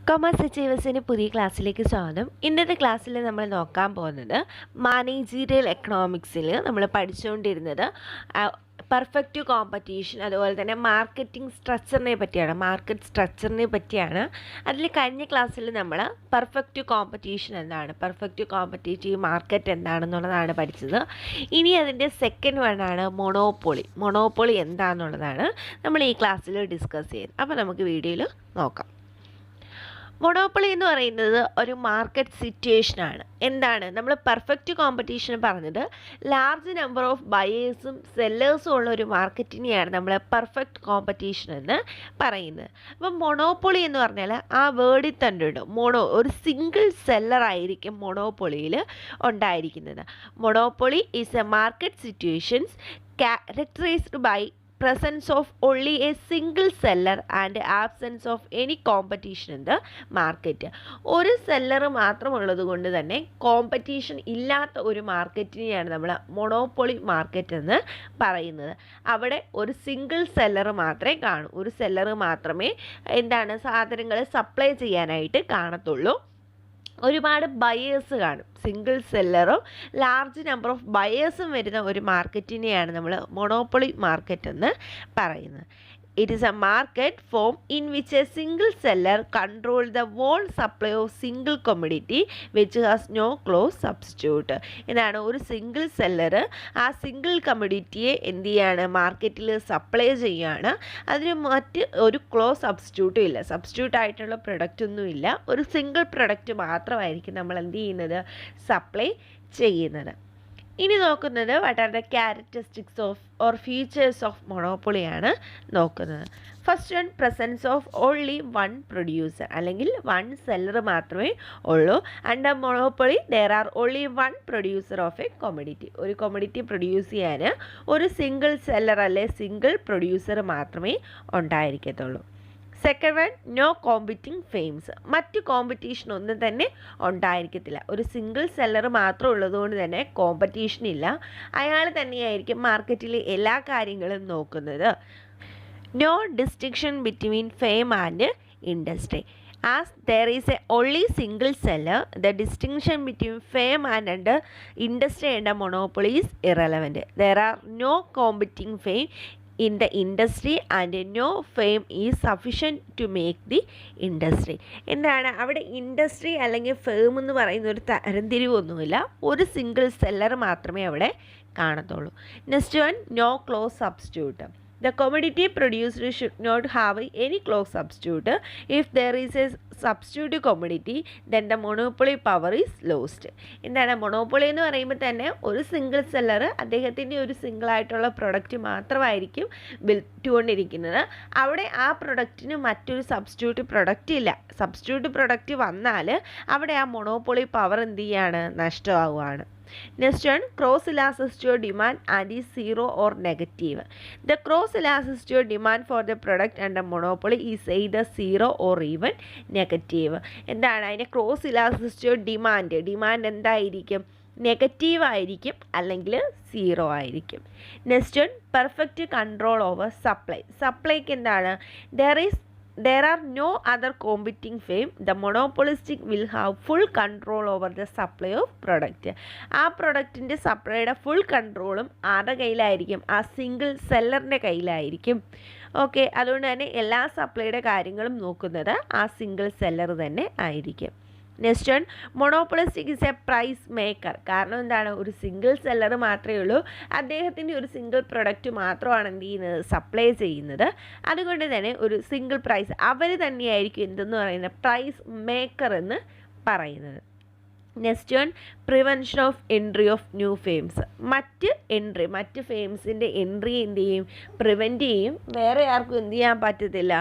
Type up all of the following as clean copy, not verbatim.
Commerce അച്ചീവേഴ്സിൻ്റെ പുതിയ ക്ലാസ്സിലേക്ക് സ്വാഗതം. ഇന്നത്തെ ക്ലാസ്സിൽ നമ്മൾ നോക്കാൻ പോകുന്നത് മാനേജീരിയൽ എക്കണോമിക്സിൽ നമ്മൾ പഠിച്ചുകൊണ്ടിരുന്നത് പെർഫെക്റ്റ് കോമ്പറ്റീഷൻ, അതുപോലെ തന്നെ മാർക്കറ്റിംഗ് സ്ട്രക്ചറിനെ പറ്റിയാണ്. അതിൽ കഴിഞ്ഞ ക്ലാസ്സിൽ നമ്മൾ പെർഫെക്റ്റ് കോമ്പറ്റീഷൻ എന്താണ്, പെർഫെക്റ്റ് കോമ്പറ്റീറ്റീവ് മാർക്കറ്റ് എന്താണെന്നുള്ളതാണ് പഠിച്ചത്. ഇനി അതിൻ്റെ സെക്കൻഡ് വണ്ണാണ് മൊണോപ്പൊളി എന്താണെന്നുള്ളതാണ് നമ്മൾ ഈ ക്ലാസ്സിൽ ഡിസ്കസ് ചെയ്യുന്നത്. അപ്പോൾ നമുക്ക് വീഡിയോയിൽ നോക്കാം. മൊണോപ്പൊളി എന്ന് പറയുന്നത് ഒരു മാർക്കറ്റ് സിറ്റുവേഷനാണ്. എന്താണ് നമ്മൾ പെർഫെക്റ്റ് കോമ്പറ്റീഷൻ പറഞ്ഞത്? ലാർജ് നമ്പർ ഓഫ് ബയേഴ്സും സെല്ലേഴ്സും ഉള്ള ഒരു മാർക്കറ്റിനെയാണ് നമ്മൾ പെർഫെക്റ്റ് കോമ്പറ്റീഷൻ എന്ന് പറയുന്നത്. അപ്പം മൊണോപ്പൊളി എന്ന് പറഞ്ഞാൽ ആ വേർഡിൽ തന്നെ ഉണ്ട്, ഒരു സിംഗിൾ സെല്ലർ ആയിരിക്കും മൊണോപ്പൊളിയിൽ ഉണ്ടായിരിക്കുന്നത്. Monopoly is a market situations characterised by presence of only a single seller and absence of any competition in the market. ഒരു സെല്ലർ മാത്രമുള്ളത് കൊണ്ട് തന്നെ കോമ്പറ്റീഷൻ ഇല്ലാത്ത ഒരു മാർക്കറ്റിനെയാണ് നമ്മൾ മൊണോപ്പൊളി മാർക്കറ്റ് എന്ന് പറയുന്നത്. അവിടെ ഒരു സിംഗിൾ സെല്ലർ മാത്രമേ കാണൂ, ഒരു സെല്ലർ മാത്രമേ സാധനങ്ങൾ സപ്ലൈ ചെയ്യാനായിട്ട് കാണത്തുള്ളൂ. ഒരുപാട് ബയേഴ്സ് കാണും, സിംഗിൾ സെല്ലറും ലാർജ് നമ്പർ ഓഫ് ബയേഴ്സും വരുന്ന ഒരു മാർക്കറ്റിനെയാണ് നമ്മൾ മൊണോപ്പൊളി മാർക്കറ്റ് എന്ന് പറയുന്നത്. It is a market form in which a single seller controls the whole supply of single commodity which has no close substitute. ഇതാണ് ഒരു സിംഗിൾ സെല്ലർ ആ സിംഗിൾ കമ്മോഡിറ്റിയെ എന്ത് ചെയ്യാണ്, മാർക്കറ്റിൽ സപ്ലൈ ചെയ്യുകയാണ്. അതിന് മറ്റ് ഒരു ക്ലോസ് സബ്സ്റ്റിറ്റ്യൂട്ടും ഇല്ല, സബ്സ്റ്റിറ്റ്യൂട്ട് ആയിട്ടുള്ള പ്രൊഡക്റ്റ് ഒന്നുമില്ല. ഒരു സിംഗിൾ പ്രൊഡക്റ്റ് മാത്രമായിരിക്കും നമ്മൾ എന്ത് ചെയ്യുന്നത്, സപ്ലൈ ചെയ്യുന്നത്. ഇനി നോക്കുന്നത് what are the characteristics of or features of മൊണോപ്പൊളിയാണ് നോക്കുന്നത്. First one, presence of only one producer, അല്ലെങ്കിൽ വൺ സെല്ലർ മാത്രമേ ഉള്ളൂ. Under monopoly there are only one producer of a commodity. ഒരു കൊമഡിറ്റി പ്രൊഡ്യൂസ് ചെയ്യാൻ ഒരു സിംഗിൾ സെല്ലർ അല്ലെ single producer മാത്രമേ ഉണ്ടായിരിക്കത്തുള്ളൂ. Second one, no competing firms, മറ്റ് കോമ്പറ്റീഷൻ ഒന്നും തന്നെ ഉണ്ടായിരിക്കത്തില്ല. ഒരു സിംഗിൾ സെല്ലർ മാത്രം ഉള്ളതുകൊണ്ട് തന്നെ കോമ്പറ്റീഷൻ ഇല്ല, അയാൾ തന്നെയായിരിക്കും മാർക്കറ്റിൽ എല്ലാ കാര്യങ്ങളും നോക്കുന്നത്. No distinction between firm and industry. As there is only single seller, the distinction between fame and industry and monopoly is irrelevant. There are no competing fame in the industry and no fame is sufficient to make the industry. എന്താണ് അവിടെ industry അല്ലെങ്കിൽ firm എന്ന് പറയുന്ന ഒരു തരംതിരിവൊന്നുമില്ല, ഒരു single seller മാത്രമേ അവിടെ കാണത്തുള്ളൂ. Next one, no close substitute. The commodity producer should not have any close substitute. If there is a substitute commodity, then the monopoly power is lost. എന്താണ് മൊണോപ്പൊളി എന്ന് പറയുമ്പോൾ തന്നെ ഒരു സിംഗിൾ സെല്ലർ അദ്ദേഹത്തിൻ്റെ ഒരു സിംഗിൾ ആയിട്ടുള്ള പ്രൊഡക്റ്റ് മാത്രമായിരിക്കും വിറ്റുകൊണ്ടിരിക്കുന്നത്. അവിടെ ആ പ്രൊഡക്റ്റിന് മറ്റൊരു സബ്സ്റ്റിറ്റ്യൂട്ട് പ്രൊഡക്റ്റ് ഇല്ല. സബ്സ്റ്റിറ്റ്യൂട്ട് പ്രൊഡക്റ്റ് വന്നാൽ അവിടെ ആ മൊണോപ്പൊളി പവർ എന്ത് ചെയ്യാണ്, നഷ്ടമാവുകയാണ്. Next one, cross elasticity demand and is zero or negative. The cross elasticity demand for the product under monopoly is either zero or even negative. എന്താണ് അതിൻ്റെ cross elasticity demand എന്തായിരിക്കും, negative ആയിരിക്കും അല്ലെങ്കിൽ zero ആയിരിക്കും. Next one, perfect control over സപ്ലൈക്ക് എന്താണ്, there are no other competing fame. The monopolistic will have full control over the supply of product. ആ പ്രൊഡക്റ്റിൻ്റെ സപ്ലൈയുടെ full കൺട്രോളും ആരുടെ കയ്യിലായിരിക്കും, ആ സിംഗിൾ സെല്ലറിൻ്റെ കയ്യിലായിരിക്കും. ഓക്കെ, അതുകൊണ്ട് തന്നെ എല്ലാ സപ്ലൈയുടെ കാര്യങ്ങളും നോക്കുന്നത് ആ സിംഗിൾ സെല്ലർ തന്നെ ആയിരിക്കും. Next one, monopolistic is a price maker. കാരണം എന്താണ്, ഒരു സിംഗിൾ സെല്ലർ മാത്രമേ ഉള്ളൂ, അദ്ദേഹത്തിൻ്റെ ഒരു സിംഗിൾ പ്രൊഡക്റ്റ് മാത്രമാണ് എന്ത് ചെയ്യുന്നത്, സപ്ലൈ ചെയ്യുന്നത്. അതുകൊണ്ട് തന്നെ ഒരു സിംഗിൾ പ്രൈസ് അവർ തന്നെയായിരിക്കും എന്തെന്ന് പറയുന്നത്, പ്രൈസ് മേക്കർ എന്ന് പറയുന്നത്. Next one, prevention of entry of new firms. മറ്റ് ഫെയിംസിൻ്റെ എൻട്രി എന്ത് ചെയ്യും, പ്രിവെൻറ്റ് ചെയ്യും. വേറെ ആർക്കും എന്ത് ചെയ്യാൻ പറ്റത്തില്ല,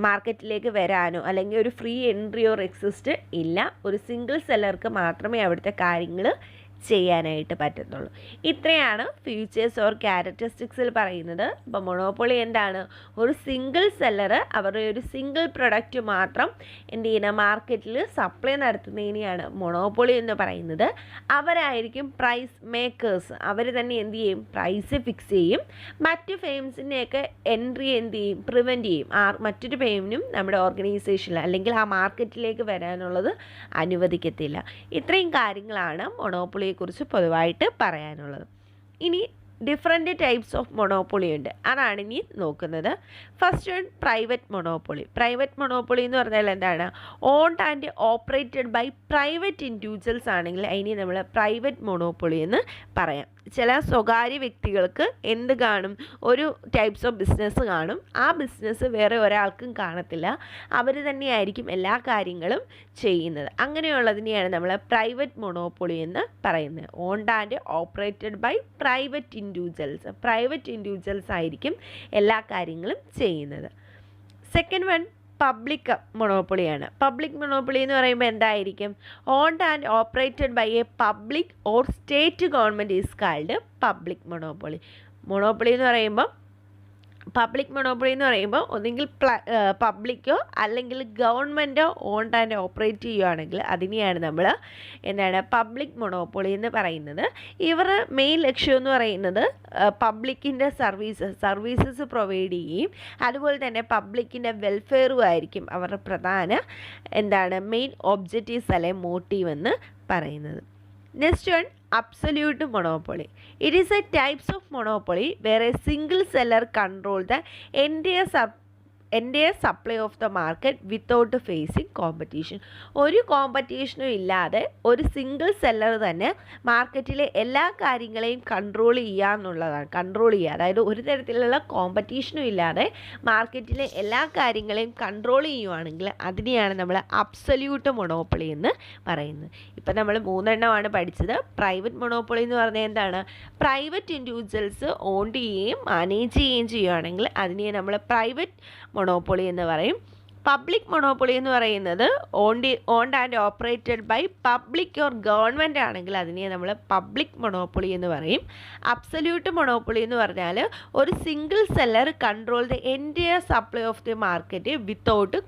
മാർക്കറ്റിലേക്ക് വരാനോ അല്ലെങ്കിൽ ഒരു ഫ്രീ എൻട്രിയോ എക്സിസ്റ്റ് ഇല്ല. ഒരു സിംഗിൾ സെല്ലർക്ക് മാത്രമേ അവിടുത്തെ കാര്യങ്ങൾ ചെയ്യാനായിട്ട് പറ്റത്തുള്ളൂ. ഇത്രയാണ് ഫീച്ചേഴ്സ് ഓർ ക്യാരക്ടറിസ്റ്റിക്സിൽ പറയുന്നത്. അപ്പോൾ മൊണോപ്പൊളി എന്താണ്? ഒരു സിംഗിൾ സെല്ലർ അവരുടെ ഒരു സിംഗിൾ പ്രൊഡക്റ്റ് മാത്രം എന്ത് ചെയ്യുന്ന മാർക്കറ്റിൽ സപ്ലൈ നടത്തുന്നതിനെയാണ് മൊണോപ്പൊളി എന്ന് പറയുന്നത്. അവരായിരിക്കും പ്രൈസ് മേക്കേഴ്സ്. അവർ തന്നെ എന്ത് ചെയ്യും? പ്രൈസ് ഫിക്സ് ചെയ്യും. മറ്റ് ഫേംസിനെയൊക്കെ എൻട്രി എന്ത് ചെയ്യും? പ്രിവെൻറ്റ് ചെയ്യും. മറ്റൊരു ഫേമിനും നമ്മുടെ ഓർഗനൈസേഷനിൽ അല്ലെങ്കിൽ ആ മാർക്കറ്റിലേക്ക് വരാനുള്ളത് അനുവദിക്കത്തില്ല. ഇത്രയും കാര്യങ്ങളാണ് മൊണോപ്പൊളിയെക്കുറിച്ച് പൊതുവായിട്ട് പറയാനുള്ളത്. ഇനി ഡിഫറെൻറ്റ് ടൈപ്സ് ഓഫ് മൊണോപ്പൊളി ഉണ്ട്, അതാണ് ഇനി നോക്കുന്നത്. First one private monopoly. Private monopoly എന്ന് പറഞ്ഞാൽ എന്താണ്? Owned and operated by private individuals ആണെങ്കിൽ അതിനെ നമ്മൾ പ്രൈവറ്റ് മൊണോപ്പൊളി എന്ന് പറയാം. ചില സ്വകാര്യ വ്യക്തികൾക്ക് എന്ത് കാണും? ഒരു ടൈപ്സ് ഓഫ് ബിസിനസ് കാണും. ആ ബിസിനസ് വേറെ ഒരാൾക്കും കാണത്തില്ല. അവർ തന്നെയായിരിക്കും എല്ലാ കാര്യങ്ങളും ചെയ്യുന്നത്. അങ്ങനെയുള്ളതിനെയാണ് നമ്മൾ പ്രൈവറ്റ് മൊണോപ്പൊളി എന്ന് പറയുന്നത്. Owned and operated by private individuals. Private individuals ആയിരിക്കും എല്ലാ കാര്യങ്ങളും ചെയ്യുന്നത്. സെക്കൻഡ് വൺ പബ്ലിക് മൊണോപ്പൊളിയാണ്. പബ്ലിക് മൊണോപ്പൊളി എന്ന് പറയുമ്പോൾ എന്തായിരിക്കും? Owned and operated by a public or state government is called public monopoly. Monopoly എന്ന് പറയുമ്പോൾ പബ്ലിക് മൊണോപ്പൊളി എന്ന് പറയുമ്പോൾ ഒന്നെങ്കിൽ പബ്ലിക്കോ അല്ലെങ്കിൽ ഗവൺമെൻറ്റോ ഓൺഡ് ആൻഡ് ഓപ്പറേറ്റ് ചെയ്യുകയാണെങ്കിൽ അതിനെയാണ് നമ്മൾ എന്താണ് പബ്ലിക് മൊണോപ്പൊളി എന്ന് പറയുന്നത്. ഇവരുടെ മെയിൻ ലക്ഷ്യം എന്ന് പറയുന്നത് പബ്ലിക്കിൻ്റെ സർവീസസ് പ്രൊവൈഡ് ചെയ്യുകയും അതുപോലെ തന്നെ പബ്ലിക്കിൻ്റെ വെൽഫെയറും ആയിരിക്കും അവരുടെ പ്രധാന എന്താണ് മെയിൻ ഒബ്ജക്റ്റീവ്സ് അല്ലെങ്കിൽ മോട്ടീവ് എന്ന് പറയുന്നത്. Next one, absolute monopoly. It is a types of monopoly where a single seller controls the entire supply of the market without facing competition. ഒരു കോമ്പറ്റീഷനും ഇല്ലാതെ ഒരു സിംഗിൾ സെല്ലർ തന്നെ മാർക്കറ്റിലെ എല്ലാ കാര്യങ്ങളെയും കൺട്രോൾ ചെയ്യുക എന്നുള്ളതാണ്. അതായത് ഒരു തരത്തിലുള്ള കോമ്പറ്റീഷനും ഇല്ലാതെ മാർക്കറ്റിലെ എല്ലാ കാര്യങ്ങളെയും കൺട്രോൾ ചെയ്യുവാണെങ്കിൽ അതിനെയാണ് നമ്മൾ അബ്സല്യൂട്ട് മൊണോപ്പൊളി എന്ന് പറയുന്നത്. ഇപ്പം നമ്മൾ 3 എണ്ണമാണ് പഠിച്ചത്. പ്രൈവറ്റ് മൊണോപ്പൊളി എന്ന് പറഞ്ഞാൽ എന്താണ്? പ്രൈവറ്റ് ഇൻഡിവിജ്വൽസ് ഓൺ ചെയ്യുകയും മാനേജ് ചെയ്യുകയും ചെയ്യുകയാണെങ്കിൽ അതിനെ നമ്മൾ പ്രൈവറ്റ് മൊണോപ്പൊളി എന്ന് പറയും. പബ്ലിക് മൊണോപ്പൊളി എന്ന് പറയുന്നത് owned and operated by public or government ആണെങ്കിൽ അതിനെ നമ്മൾ പബ്ലിക് മൊണോപ്പൊളി എന്ന് പറയും. അബ്സല്യൂട്ട് മൊണോപ്പൊളി എന്ന് പറഞ്ഞാൽ ഒരു single seller control the entire supply of the market without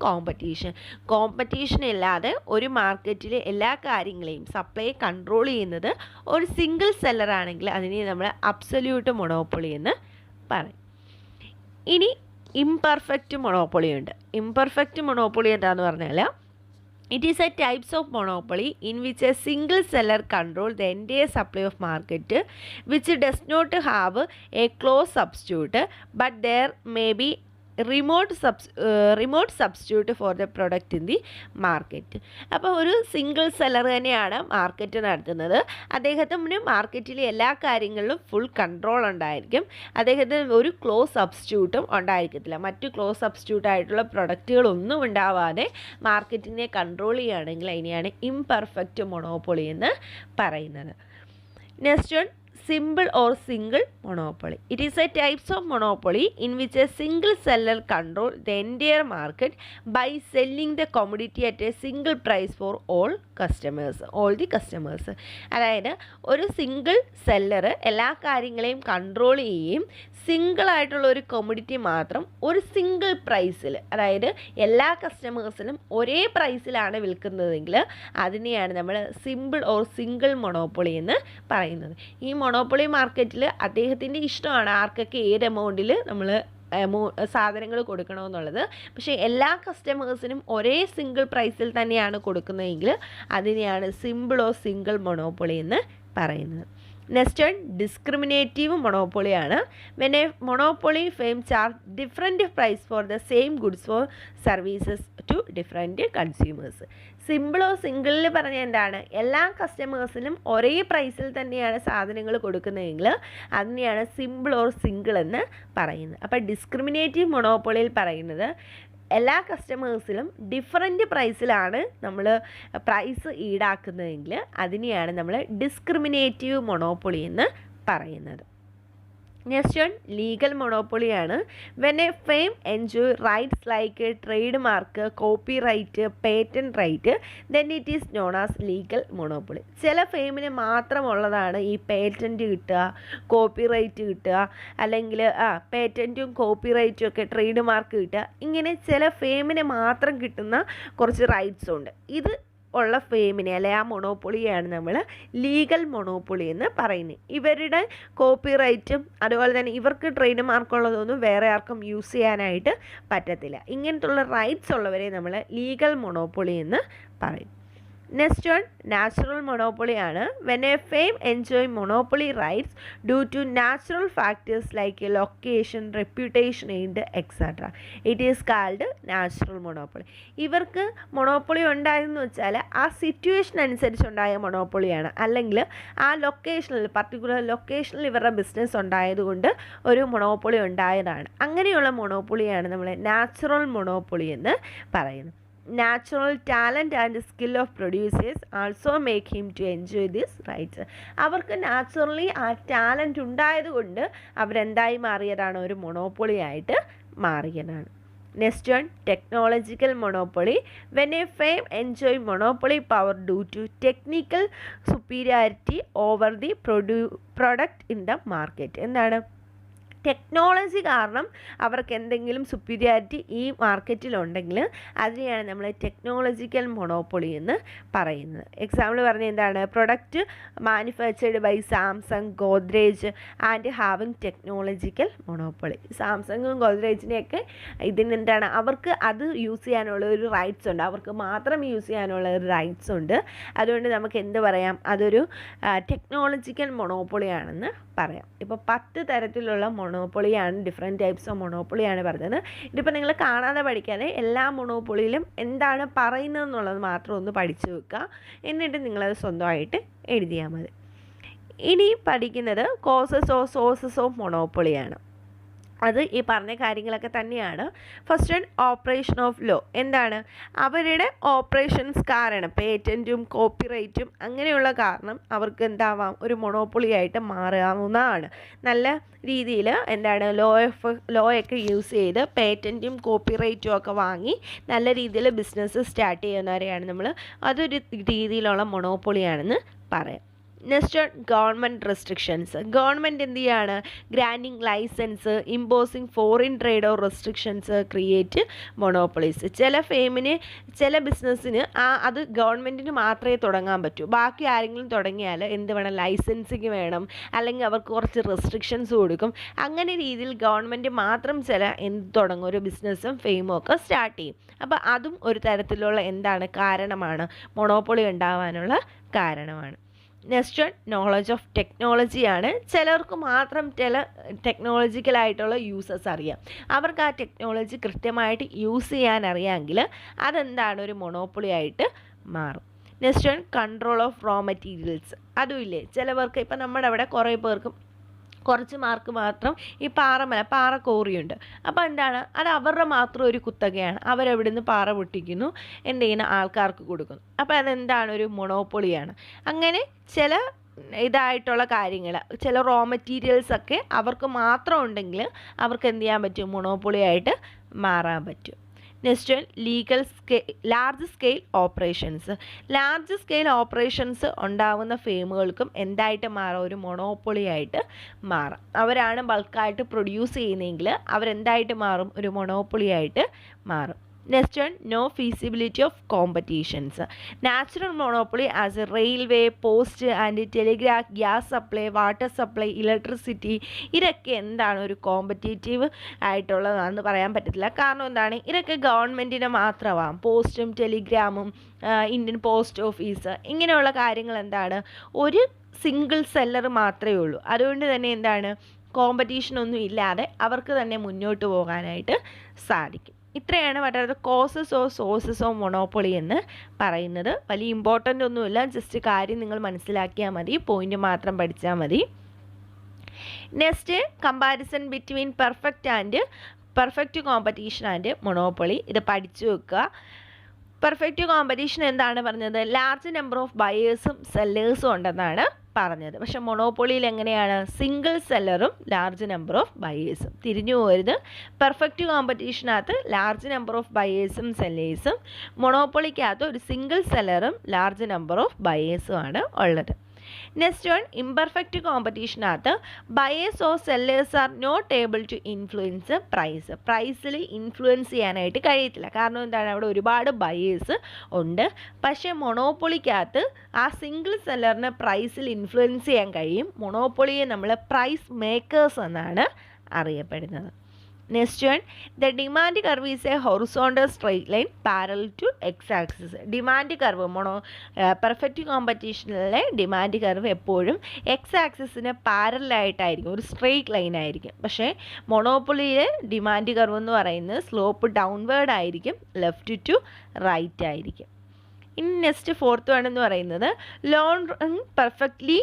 competition ഇല്ലാതെ ഒരു മാർക്കറ്റിലെ എല്ലാ കാര്യങ്ങളെയും സപ്ലൈ കൺട്രോൾ ചെയ്യുന്നത് ഒരു സിംഗിൾ സെല്ലർ ആണെങ്കിൽ അതിനെ നമ്മൾ അബ്സല്യൂട്ട് മൊണോപ്പൊളി എന്ന് പറയും. ഇനി ഇംപെർഫെക്റ്റ് മൊണോപ്പൊളി ഉണ്ട്. ഇംപെർഫെക്റ്റ് മൊണോപ്പൊളി എന്താണെന്ന് പറഞ്ഞാൽ it is a types of monopoly in which a single seller controls the entire supply of market which does not have a close substitute but there may be remote substitute for the product in the market. അപ്പോൾ ഒരു single seller തന്നെയാണ് market നടത്തുന്നത്. അദ്ദേഹത്തിന് മാർക്കറ്റിലെ എല്ലാ കാര്യങ്ങളിലും full control ഉണ്ടായിരിക്കും. അദ്ദേഹത്തിന് ഒരു ക്ലോസ് സബ്സ്റ്റിറ്റ്യൂട്ടും ഉണ്ടായിരിക്കത്തില്ല. മറ്റു ക്ലോസ് സബ്സ്റ്റിറ്റ്യൂട്ട് ആയിട്ടുള്ള പ്രൊഡക്റ്റുകളൊന്നും ഉണ്ടാവാതെ മാർക്കറ്റിനെ കൺട്രോൾ ചെയ്യുകയാണെങ്കിൽ അതിനെയാണ് ഇംപെർഫെക്റ്റ് മൊണോപ്പൊളി എന്ന് പറയുന്നത്. Next one, simple or single monopoly. It is a types of monopoly in which a single seller controls the entire market by selling the commodity at a single price for all the customers. അതായത് ഒരു single seller എല്ലാ കാര്യങ്ങളെയും control ചെയ്യുകയും single ആയിട്ടുള്ള ഒരു commodity മാത്രം ഒരു single പ്രൈസിൽ, അതായത് എല്ലാ കസ്റ്റമേഴ്സിനും ഒരേ പ്രൈസിലാണ് വിൽക്കുന്നതെങ്കിൽ അതിനെയാണ് നമ്മൾ സിംഗിൾ മൊണോപ്പൊളി എന്ന് പറയുന്നത്. ഈ മൊണോപ്പൊളി മാർക്കറ്റിൽ അദ്ദേഹത്തിൻ്റെ ഇഷ്ടമാണ് ആർക്കൊക്കെ ഏത് എമൗണ്ടിൽ നമ്മൾ സാധനങ്ങൾ കൊടുക്കണമെന്നുള്ളത്. പക്ഷേ എല്ലാ കസ്റ്റമേഴ്സിനും ഒരേ സിംഗിൾ പ്രൈസിൽ തന്നെയാണ് കൊടുക്കുന്നതെങ്കിൽ അതിനെയാണ് സിംഗിൾ മൊണോപ്പൊളി എന്ന് പറയുന്നത്. നെക്സ്റ്റ് വൺ, ഡിസ്ക്രിമിനേറ്റീവ് മൊണോപ്പൊളിയാണ്. When a monopoly firm charge different price for the same goods for services to different consumers. സിംഗിളിൽ പറഞ്ഞാൽ എന്താണ്? എല്ലാ കസ്റ്റമേഴ്സിനും ഒരേ പ്രൈസിൽ തന്നെയാണ് സാധനങ്ങൾ കൊടുക്കുന്നതെങ്കിൽ അതിനെയാണ് സിംഗിൾ എന്ന് പറയുന്നത്. അപ്പോൾ ഡിസ്ക്രിമിനേറ്റീവ് മൊണോപ്പൊളിയിൽ പറയുന്നത് എല്ലാ കസ്റ്റമേഴ്സിലും ഡിഫറെൻറ്റ് പ്രൈസിലാണ് നമ്മൾ പ്രൈസ് ഈടാക്കുന്നതെങ്കിൽ അതിനെയാണ് നമ്മൾ ഡിസ്ക്രിമിനേറ്റീവ് മൊണോപ്പൊളി എന്ന് പറയുന്നത്. നെക്സ്റ്റ് വൺ ലീഗൽ മൊണോപ്പൊളിയാണ്. When a firm enjoy rights like trademark, copyright, patent right, then it is known as legal monopoly. ചില ഫെയിമിന് മാത്രമുള്ളതാണ് ഈ പേറ്റൻറ്റ് കിട്ടുക, കോപ്പി റൈറ്റ് കിട്ടുക, അല്ലെങ്കിൽ പേറ്റൻറ്റും കോപ്പി റൈറ്റും ഒക്കെ ട്രേഡ് മാർക്ക് കിട്ടുക. ഇങ്ങനെ ചില ഫെയിമിന് മാത്രം കിട്ടുന്ന കുറച്ച് റൈറ്റ്സ് ഉണ്ട്. ഇത് ഉള്ള ഫെയിമിനെ അല്ലെ ആ മൊണോപ്പൊളിയാണ് നമ്മൾ ലീഗൽ മൊണോപ്പൊളി എന്ന് പറയുന്നത്. ഇവരുടെ കോപ്പി റൈറ്റും അതുപോലെ തന്നെ ഇവർക്ക് ട്രേഡ് മാർക്കുള്ളതൊന്നും വേറെ ആർക്കും യൂസ് ചെയ്യാനായിട്ട് പറ്റത്തില്ല. ഇങ്ങനത്തുള്ള റൈറ്റ്സ് ഉള്ളവരെ നമ്മൾ ലീഗൽ മൊണോപ്പൊളി എന്ന് പറയും. നെക്സ്റ്റ് വൺ നാച്ചുറൽ മൊണോപ്പൊളി ആണ്. When a firm enjoy monopoly rights due to natural factors like location, reputation and etcetera, it is called natural monopoly. ഇവർക്ക് മൊണോപ്പൊളി ഉണ്ടായെന്ന് വെച്ചാൽ ആ സിറ്റുവേഷൻ അനുസരിച്ചുണ്ടായ മൊണോപ്പൊളിയാണ്, അല്ലെങ്കിൽ ആ ലൊക്കേഷനിൽ പർട്ടിക്കുലർ ലൊക്കേഷനിൽ ഇവരുടെ ബിസിനസ് ഉണ്ടായതുകൊണ്ട് ഒരു മൊണോപ്പൊളി ഉണ്ടായതാണ്. അങ്ങനെയുള്ള മൊണോപ്പൊളിയാണ് നമ്മൾ നാച്ചുറൽ മൊണോപ്പൊളി എന്ന് പറയുന്നത്. Natural talent and skill of producers also make him to enjoy these rights. അവർക്ക് നാച്ചുറലി ആ ടാലൻറ്റ് ഉണ്ടായതുകൊണ്ട് അവരെന്തായി മാറിയതാണ്, ഒരു മൊണോപ്പൊളി ആയിട്ട് മാറിയതാണ്. Next one technological monopoly. When a firm enjoy monopoly power due to technical superiority over the product in the market. എന്താണ്, technology കാരണം അവർക്ക് എന്തെങ്കിലും സുപ്പീരിയോറിറ്റി ഈ മാർക്കറ്റിലുണ്ടെങ്കിൽ അതിനെയാണ് നമ്മൾ ടെക്നോളജിക്കൽ മൊണോപ്പൊളി എന്ന് പറയുന്നത്. എക്സാമ്പിൾ പറഞ്ഞാൽ എന്താണ്, product manufactured by Samsung, Godrej and having technological monopoly. സാംസങ്ങും ഗോദ്രേജിനെയൊക്കെ ഇതിനെന്താണ്, അവർക്ക് അത് യൂസ് ചെയ്യാനുള്ള ഒരു റൈറ്റ്സ് ഉണ്ട്, അവർക്ക് മാത്രം യൂസ് ചെയ്യാനുള്ള ഒരു റൈറ്റ്സ് ഉണ്ട്. അതുകൊണ്ട് നമുക്ക് എന്ത് പറയാം, അതൊരു ടെക്നോളജിക്കൽ മൊണോപ്പൊളിയാണെന്ന് പറയാം. ഇപ്പോൾ 10 തരത്തിലുള്ള മൊണോപ്പൊളിയാണ്, ഡിഫറെൻറ്റ് ടൈപ്സ് ഓഫ് മൊണോപ്പൊളിയാണ് പറഞ്ഞത്. ഇതിപ്പോൾ നിങ്ങൾ കാണാതെ പഠിക്കാതെ എല്ലാ മൊണോപ്പൊളിയിലും എന്താണ് പറയുന്നത് എന്നുള്ളത് മാത്രം ഒന്ന് പഠിച്ചു വെക്കുക. എന്നിട്ട് നിങ്ങളത് സ്വന്തമായിട്ട് എഴുതിയാൽ മതി. ഇനി പഠിക്കുന്നത് കോസസ് ഓഫ് സോഴ്സസ് ഓഫ് മൊണോപ്പൊളിയാണ്. അത് ഈ പറഞ്ഞ കാര്യങ്ങളൊക്കെ തന്നെയാണ്. First one operation of law. എന്താണ്, അവരുടെ ഓപ്പറേഷൻസ് കാരണം, പേറ്റൻറ്റും കോപ്പിറൈറ്റും അങ്ങനെയുള്ള കാരണം അവർക്ക് എന്താവാം, ഒരു മൊണോപ്പൊളി ആയിട്ട് മാറാവുന്നതാണ്. നല്ല രീതിയിൽ എന്താണ് ലോയൊക്കെ യൂസ് ചെയ്ത് പേറ്റൻറ്റും കോപ്പിറൈറ്റും ഒക്കെ വാങ്ങി നല്ല രീതിയിൽ ബിസിനസ് സ്റ്റാർട്ട് ചെയ്യുന്നവരെയാണ് നമ്മൾ അതൊരു രീതിയിലുള്ള മൊണോപ്പൊളിയാണെന്ന് പറയാം. Next government restrictions. ഗവൺമെൻറ് എന്ത് ചെയ്യാണ്, granting licence, imposing foreign trade or restrictions create monopolies. ചില ഫെയിമിന് ചില ബിസിനസ്സിന് അത് ഗവൺമെൻറ്റിന് മാത്രമേ തുടങ്ങാൻ പറ്റൂ. ബാക്കി ആരെങ്കിലും തുടങ്ങിയാൽ എന്ത് വേണം, ലൈസൻസിങ് വേണം, അല്ലെങ്കിൽ അവർക്ക് കുറച്ച് റെസ്ട്രിക്ഷൻസ് കൊടുക്കും. അങ്ങനെ രീതിയിൽ ഗവൺമെൻറ് മാത്രം എന്ത് തുടങ്ങും, ഒരു ബിസിനസ്സും ഫെയിമും ഒക്കെ സ്റ്റാർട്ട് ചെയ്യും. അപ്പോൾ അതും ഒരു തരത്തിലുള്ള എന്താണ്, കാരണമാണ്, മൊണോപ്പൊളി ഉണ്ടാവാനുള്ള കാരണമാണ്. നെക്സ്റ്റ് വൺ നോളജ് ഓഫ് ടെക്നോളജിയാണ്. ചിലർക്ക് മാത്രം ചില ടെക്നോളജിക്കലായിട്ടുള്ള യൂസസ് അറിയാം, അവർക്ക് ആ ടെക്നോളജി കൃത്യമായിട്ട് യൂസ് ചെയ്യാൻ അറിയാമെങ്കിൽ അതെന്താണ്, ഒരു മൊണോപ്പൊളി ആയിട്ട് മാറും. Next one control of raw materials. അതുമില്ലേ, ചിലവർക്ക് ഇപ്പം നമ്മുടെ അവിടെ കുറേ പേർക്കും കുറച്ച് മാർക്ക് മാത്രം ഈ പാറ കോറിയുണ്ട്. അപ്പോൾ എന്താണ്, അത് അവരുടെ മാത്രം ഒരു കുത്തകയാണ്, അവരെവിടെ നിന്ന് പാറ പൊട്ടിക്കുന്നു, എന്ത് ചെയ്യുന്ന ആൾക്കാർക്ക് കൊടുക്കുന്നു. അപ്പോൾ അതെന്താണ്, ഒരു മൊണോപ്പൊളിയാണ്. അങ്ങനെ ചില ഇതായിട്ടുള്ള കാര്യങ്ങൾ, ചില റോ മെറ്റീരിയൽസൊക്കെ അവർക്ക് മാത്രം ഉണ്ടെങ്കിൽ അവർക്ക് എന്ത് ചെയ്യാൻ പറ്റും, മൊണോപ്പൊളി ആയിട്ട് മാറാൻ പറ്റും. Next large scale operations. Large scale operations ഉണ്ടാവുന്ന ഫേമുകൾക്കും എന്തായിട്ട് മാറാം, ഒരു മൊണോപ്പൊളി ആയിട്ട് മാറാം. അവരാണ് ബൾക്കായിട്ട് പ്രൊഡ്യൂസ് ചെയ്യുന്നതെങ്കിൽ അവരെന്തായിട്ട് മാറും, ഒരു മൊണോപ്പൊളി ആയിട്ട് മാറും. Next one, no feasibility of competitions. Natural monopoly as a railway, post and telegraph, gas supply, water supply, electricity, ഇതൊക്കെ എന്താണ്, ഒരു കോമ്പറ്റേറ്റീവ് ആയിട്ടുള്ളതാണെന്ന് പറയാൻ പറ്റത്തില്ല. കാരണം എന്താണ്, ഇതൊക്കെ ഗവൺമെൻറ്റിന് മാത്രമാവാം. പോസ്റ്റും ടെലിഗ്രാമും ഇന്ത്യൻ പോസ്റ്റ് ഓഫീസ് ഇങ്ങനെയുള്ള കാര്യങ്ങൾ എന്താണ്, ഒരു സിംഗിൾ സെല്ലർ മാത്രമേ ഉള്ളൂ. അതുകൊണ്ട് തന്നെ എന്താണ്, കോമ്പറ്റീഷൻ ഒന്നും ഇല്ലാതെ അവർക്ക് തന്നെ മുന്നോട്ട് പോകാനായിട്ട് സാധിക്കും. ഇത്രയാണ് പറയുന്നത് causes of sources of monopoly എന്ന് പറയുന്നത്. വലിയ ഇമ്പോർട്ടൻ്റ് ഒന്നുമില്ല, ജസ്റ്റ് കാര്യം നിങ്ങൾ മനസ്സിലാക്കിയാൽ മതി, പോയിന്റ് മാത്രം പഠിച്ചാൽ മതി. Next comparison between perfect competition and monopoly. ഇത് പഠിച്ചു വെക്കുക. പെർഫെക്റ്റ് കോമ്പറ്റീഷൻ എന്താണ് പറഞ്ഞത്, ലാർജ് നമ്പർ ഓഫ് ബയേഴ്സും സെല്ലേഴ്സും ഉണ്ടെന്നാണ് പറഞ്ഞത്. പക്ഷെ മൊണോപ്പൊളിയിൽ എങ്ങനെയാണ്? സിംഗിൾ സെല്ലറും ലാർജ് നമ്പർ ഓഫ് ബയേഴ്സും. തിരിഞ്ഞു പോരുത്. പെർഫെക്റ്റ് കോമ്പറ്റീഷനകത്ത് ലാർജ് നമ്പർ ഓഫ് ബയേഴ്സും സെല്ലേഴ്സും, മൊണോപ്പൊളിക്കകത്ത് ഒരു സിംഗിൾ സെല്ലറും ലാർജ് നമ്പർ ഓഫ് ബയേഴ്സും ആണ് ഉള്ളത്. നെക്സ്റ്റ് വൺ, ഇംപെർഫെക്റ്റ് കോമ്പറ്റീഷനകത്ത് buyers or sellers are not able to influence price. പ്രൈസിൽ ഇൻഫ്ലുവൻസ് ചെയ്യാനായിട്ട് കഴിയത്തില്ല. കാരണം എന്താണ്? അവിടെ ഒരുപാട് ബയേഴ്സ് ഉണ്ട്. പക്ഷേ മൊണോപ്പൊളിക്കകത്ത് ആ സിംഗിൾ സെല്ലറിന് പ്രൈസിൽ ഇൻഫ്ലുവൻസ് ചെയ്യാൻ കഴിയും. മൊണോപ്പൊളിയെ നമ്മൾ പ്രൈസ് മേക്കേഴ്സ് എന്നാണ് അറിയപ്പെടുന്നത്. Next one, the demand curve is a horizontal straight line parallel to X axis. Demand curve perfect കോമ്പറ്റീഷനിലെ ഡിമാൻഡ് കർവ് എപ്പോഴും എക്സ് ആക്സിസിന് പാരലായിട്ടായിരിക്കും, ഒരു സ്ട്രെയിറ്റ് ലൈൻ ആയിരിക്കും. പക്ഷേ മൊണോപ്പൊളിയിലെ ഡിമാൻഡ് കർവ് എന്ന് പറയുന്നത് സ്ലോപ്പ് ഡൗൺവേർഡ് ആയിരിക്കും, ലെഫ്റ്റ് ടു റൈറ്റ് ആയിരിക്കും. ഇനി നെക്സ്റ്റ് ഫോർത്ത് വൺ എന്ന് പറയുന്നത് long run perfectly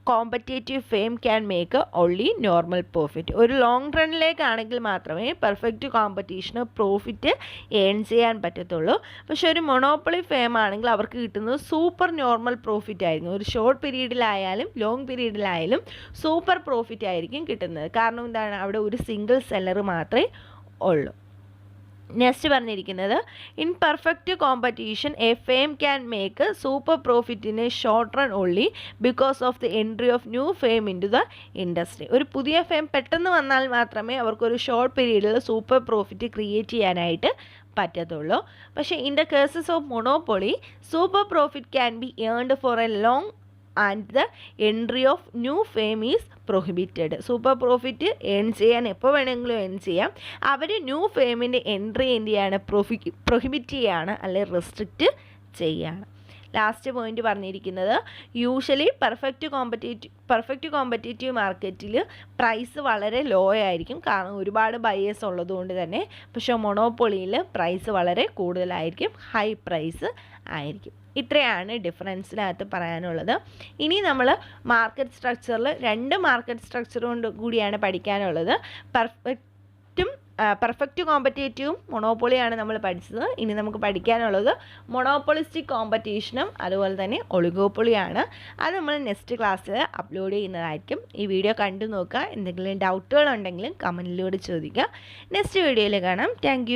competitive fame can make only normal profit. ഒരു ലോങ് റണ്ണിലേക്കാണെങ്കിൽ മാത്രമേ പെർഫെക്റ്റ് കോമ്പറ്റീഷന് പ്രോഫിറ്റ് ഏൺ ചെയ്യാൻ പറ്റത്തുള്ളൂ. പക്ഷെ ഒരു മൊണോപ്പൊളി ഫെയിം ആണെങ്കിൽ അവർക്ക് കിട്ടുന്നത് സൂപ്പർ നോർമൽ പ്രോഫിറ്റ് ആയിരിക്കും. ഒരു ഷോർട്ട് പീരീഡിലായാലും ലോങ് പീരീഡിലായാലും സൂപ്പർ പ്രോഫിറ്റ് ആയിരിക്കും കിട്ടുന്നത്. കാരണം എന്താണ്? അവിടെ ഒരു സിംഗിൾ സെല്ലർ മാത്രമേ ഉള്ളൂ. നെക്സ്റ്റ് പറഞ്ഞിരിക്കുന്നത്, in perfect competition a firm can make super profit in a short run only because of the entry of new firm into the industry. ഒരു പുതിയ ഫെയിം പെട്ടെന്ന് വന്നാൽ മാത്രമേ അവർക്കൊരു ഷോർട്ട് പീരീഡിൽ സൂപ്പർ പ്രോഫിറ്റ് ക്രിയേറ്റ് ചെയ്യാനായിട്ട് പറ്റത്തുള്ളൂ. പക്ഷേ in the cases of monopoly super profit can be earned for a long and the entry of new firm is prohibited. Super profit earn ചെയ്യാൻ എപ്പോൾ വേണമെങ്കിലും ഏൺ ചെയ്യാം. അവർ ന്യൂ ഫെയിമിൻ്റെ എൻട്രി എന്ത് ചെയ്യാണ്? Prohibit ചെയ്യാണ്, അല്ലെങ്കിൽ റെസ്ട്രിക്റ്റ് ചെയ്യാണ്. ലാസ്റ്റ് പോയിന്റ് പറഞ്ഞിരിക്കുന്നത്, യൂഷ്വലി പെർഫെക്റ്റ് കോമ്പറ്റേറ്റീവ് മാർക്കറ്റിൽ പ്രൈസ് വളരെ ലോ ആയിരിക്കും. കാരണം ഒരുപാട് ബയേഴ്സ് ഉള്ളതുകൊണ്ട് തന്നെ. പക്ഷേ മൊണോപ്പൊളിയിൽ പ്രൈസ് വളരെ കൂടുതലായിരിക്കും, ഹൈ പ്രൈസ് ആയിരിക്കും. ഇത്രയാണ് ഡിഫറൻസിനകത്ത് പറയാനുള്ളത്. ഇനി നമ്മൾ മാർക്കറ്റ് സ്ട്രക്ചറിൽ 2 മാർക്കറ്റ് സ്ട്രക്ചർ കൊണ്ട് കൂടിയാണ് പഠിക്കാനുള്ളത്. പെർഫെക്റ്റ് കോമ്പറ്റേറ്റീവും മൊണോപ്പൊളിയാണ് നമ്മൾ പഠിച്ചത്. ഇനി നമുക്ക് പഠിക്കാനുള്ളത് മൊണോപ്പൊളിസ്റ്റിക് കോമ്പറ്റീഷനും അതുപോലെ തന്നെ ഒളിഗോപ്പൊളിയാണ്. അത് നമ്മൾ നെക്സ്റ്റ് ക്ലാസ്സിൽ അപ്ലോഡ് ചെയ്യുന്നതായിരിക്കും. ഈ വീഡിയോ കണ്ടു നോക്കുക. എന്തെങ്കിലും ഡൗട്ടുകൾ ഉണ്ടെങ്കിലും കമൻറ്റിലൂടെ ചോദിക്കുക. നെക്സ്റ്റ് വീഡിയോയിൽ കാണാം. താങ്ക്